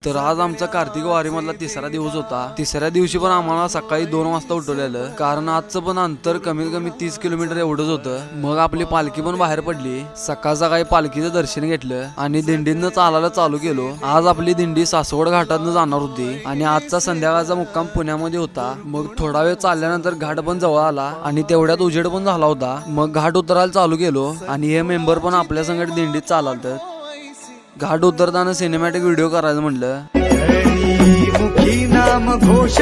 तर आज आमचा कार्तिक वारीमधला तिसरा दिवस होता। तिसऱ्या दिवशी पण आम्हाला सकाळी 2 वाजता उठवलेलं, कारण आजचं पण अंतर कमीत कमी 30 किलोमीटर एवढंच होतं। मग आपली पालखी पण बाहेर पडली। सकाळ सकाळी पालखीचं दर्शन घेतलं आणि दिंडीनं चालायला चालू केलो। आज आपली दिंडी सासवड घाटातनं जाणार होती आणि आजचा संध्याकाळचा मुक्काम पुण्यामध्ये होता। मग थोडा वेळ चालल्यानंतर घाट पण जवळ आला आणि तेवढ्यात उजेड पण झाला होता। मग घाट उतरायला चालू केलो आणि हे मेंबर पण आपल्या संगत दिंडीत चालत। घाट उतरताना सिनेमॅटिक व्हिडिओ करायचं म्हणलं। मुखी नाम घोष